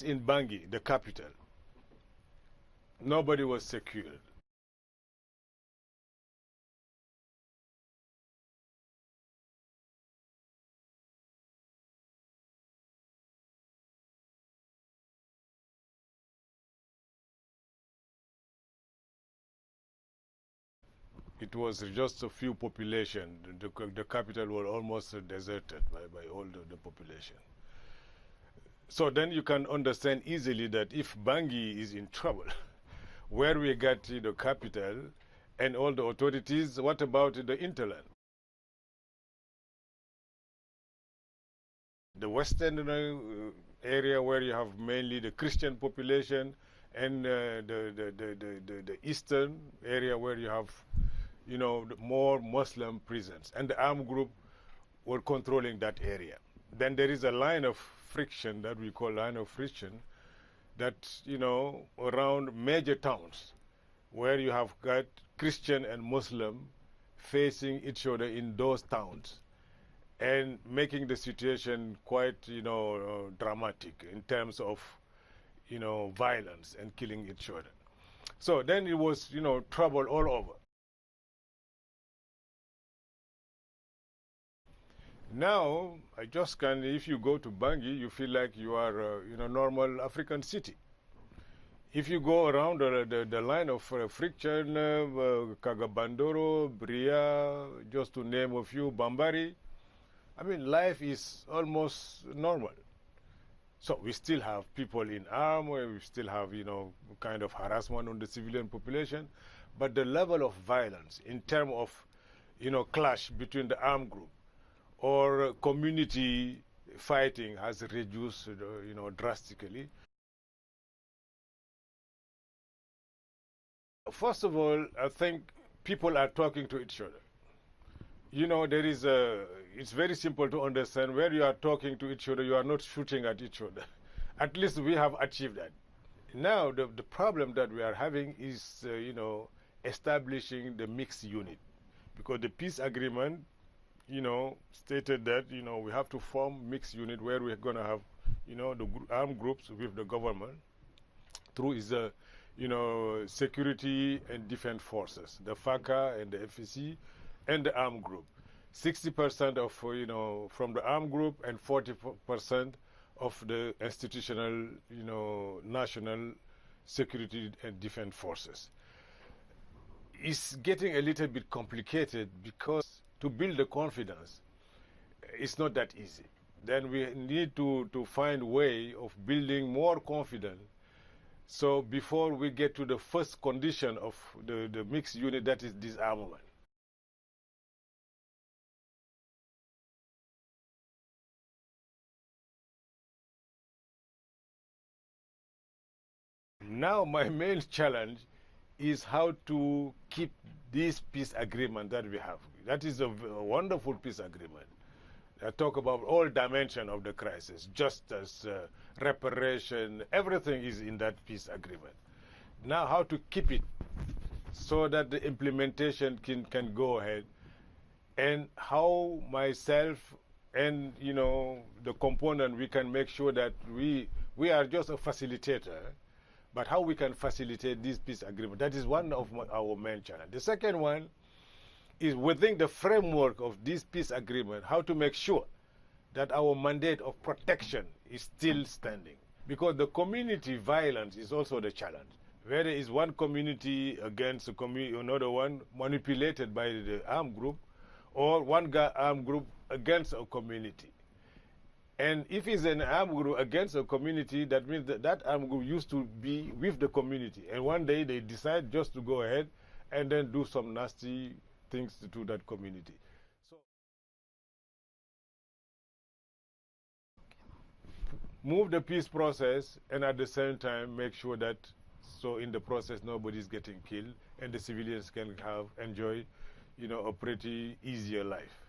In Bangui, the capital, nobody was secured. It was just a few population. The capital was almost deserted by all the population. So then you can understand easily that if Bangui is in trouble, where we got the capital and all the authorities, what about the hinterland? The western area where you have mainly the Christian population, and the eastern area where you have, more Muslim presence, and the armed group were controlling that area. Then there is a line of friction that we call line of friction that, around major towns where you have got Christian and Muslim facing each other in those towns and making the situation quite, dramatic in terms of, violence and killing each other. So then it was, trouble all over. Now, I just can, if you go to Bangui, you feel like you are in a normal African city. If you go around the line of friction, Kagabandoro, Bria, just to name a few, Bambari, I mean, life is almost normal. So we still have people in arms, we still have, kind of harassment on the civilian population, but the level of violence in terms of, clash between the armed group or community fighting has reduced, drastically. First of all, I think people are talking to each other. There is it's very simple to understand where you are talking to each other, you are not shooting at each other. At least we have achieved that. Now, the problem that we are having is, establishing the mixed unit. Because the peace agreement, stated that, we have to form mixed unit where we're going to have, the armed groups with the government through is the, security and defense forces, the FACA and the FEC, and the armed group. 60% of, from the armed group and 40% of the institutional, national security and defense forces. It's getting a little bit complicated because to build the confidence, it's not that easy. Then we need to find a way of building more confidence. So before we get to the first condition of the mixed unit, that is disarmament. Now my main challenge is how to keep this peace agreement that we have. That is a wonderful peace agreement. I talk about all dimensions of the crisis, justice, reparation, everything is in that peace agreement. Now how to keep it so that the implementation can go ahead, and how myself and, the component, we can make sure that we are just a facilitator, but how we can facilitate this peace agreement. That is one of our main challenges. The second one is within the framework of this peace agreement, how to make sure that our mandate of protection is still standing. Because the community violence is also the challenge. Where there is one community against another one manipulated by the armed group, or one armed group against a community. And if it's an armed group against a community, that means that armed group used to be with the community. And one day they decide just to go ahead and then do some nasty things to that community. So move the peace process, and at the same time make sure that, so in the process nobody is getting killed and the civilians can enjoy, a pretty easier life.